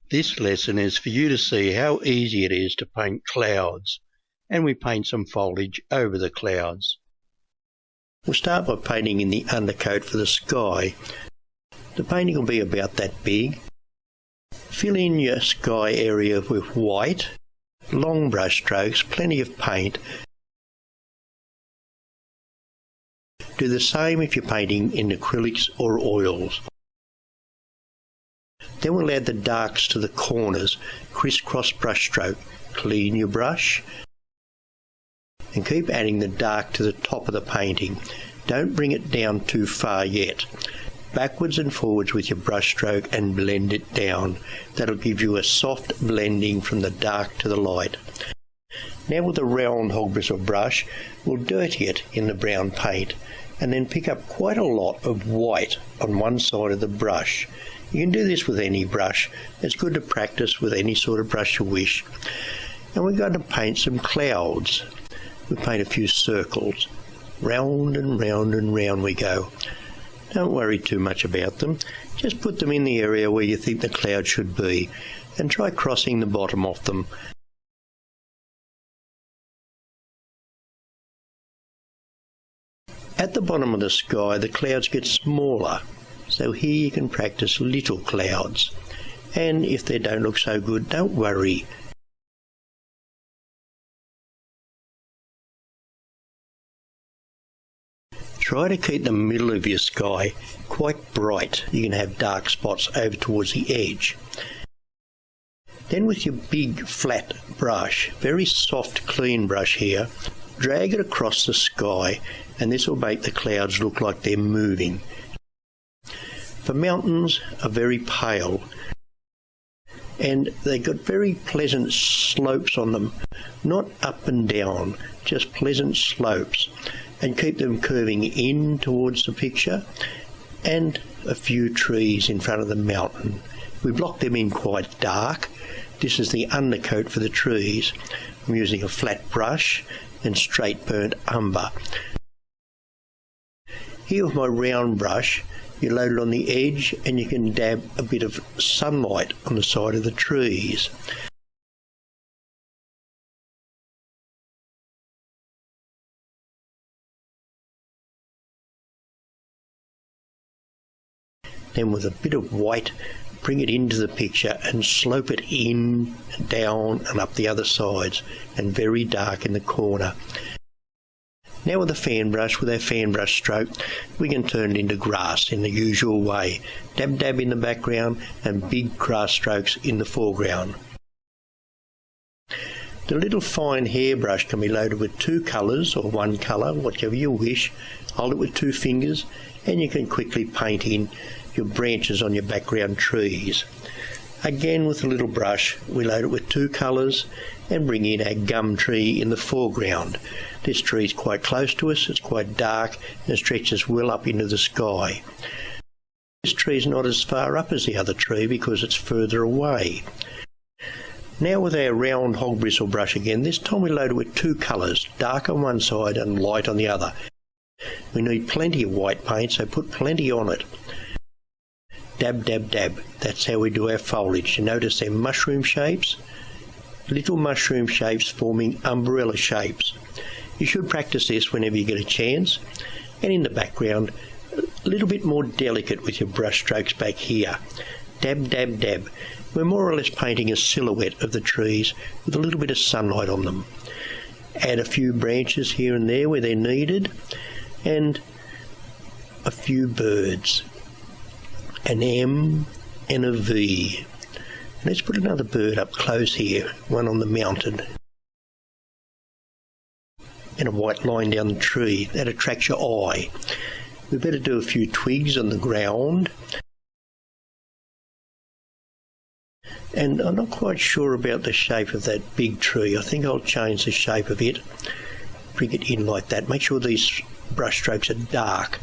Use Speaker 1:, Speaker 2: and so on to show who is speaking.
Speaker 1: This lesson is for you to see how easy it is to paint clouds, and we paint some foliage over the clouds. We'll start by painting in the undercoat for the sky. The painting will be about that big. Fill in your sky area with white, long brush strokes, plenty of paint. Do the same if you're painting in acrylics or oils. Then we'll add the darks to the corners, crisscross brush stroke. Clean your brush and keep adding the dark to the top of the painting. Don't bring it down too far yet. Backwards and forwards with your brush stroke and blend it down. That'll give you a soft blending from the dark to the light. Now with a round hog bristle brush, we'll dirty it in the brown paint and then pick up quite a lot of white on one side of the brush. You can do this with any brush. It's good to practice with any sort of brush you wish. And we're going to paint some clouds. We paint a few circles. Round and round and round we go. Don't worry too much about them. Just put them in the area where you think the cloud should be and try crossing the bottom off them. At the bottom of the sky, the clouds get smaller. So here you can practice little clouds. And if they don't look so good, don't worry. Try to keep the middle of your sky quite bright. You can have dark spots over towards the edge. Then with your big flat brush, very soft clean brush here, drag it across the sky and this will make the clouds look like they're moving. The mountains are very pale and they've got very pleasant slopes on them, not up and down, just pleasant slopes, and keep them curving in towards the picture, and a few trees in front of the mountain. We block them in quite dark. This is the undercoat for the trees. I'm using a flat brush and straight burnt umber. Here with my round brush, you load it on the edge and you can dab a bit of sunlight on the side of the trees. Then with a bit of white, bring it into the picture and slope it in, down and up the other sides, and very dark in the corner. Now with a fan brush, with our fan brush stroke, we can turn it into grass in the usual way. Dab dab in the background and big grass strokes in the foreground. The little fine hairbrush can be loaded with two colours or one colour, whichever you wish. Hold it with two fingers and you can quickly paint in your branches on your background trees. Again with a little brush, we load it with two colours and bring in our gum tree in the foreground. This tree is quite close to us, it's quite dark and stretches well up into the sky. This tree is not as far up as the other tree because it's further away. Now with our round hog bristle brush again, this time we load it with two colours, dark on one side and light on the other. We need plenty of white paint, so put plenty on it. Dab, dab, dab. That's how we do our foliage. You notice they're mushroom shapes, little mushroom shapes forming umbrella shapes. You should practice this whenever you get a chance. And in the background, a little bit more delicate with your brush strokes back here. Dab, dab, dab. We're more or less painting a silhouette of the trees with a little bit of sunlight on them. Add a few branches here and there where they're needed, and a few birds. An M and a V. Let's put another bird up close here, one on the mountain. And a white line down the tree, that attracts your eye. We better do a few twigs on the ground. And I'm not quite sure about the shape of that big tree. I think I'll change the shape of it. Bring it in like that. Make sure these brush strokes are dark.